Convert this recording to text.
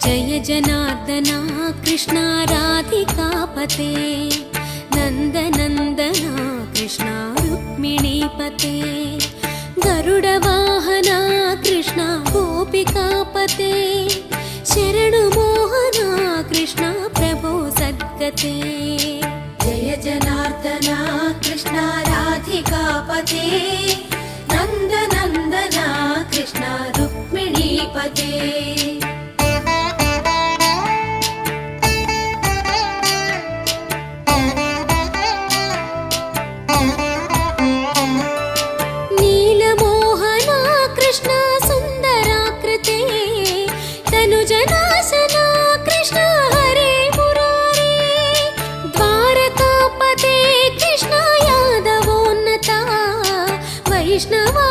जय जनार्दना कृष्णा राधिकापते नन्दनन्दना कृष्णा रुक्मिणीपते गरुडवाहना कृष्णा गोपिकापते शरणु मोहना कृष्णा प्रभो सद्गते जय जनार्दना कृष्णा राधिकापते नन्दनन्दना कृष्णा रुक्मिणीपते कृष्ण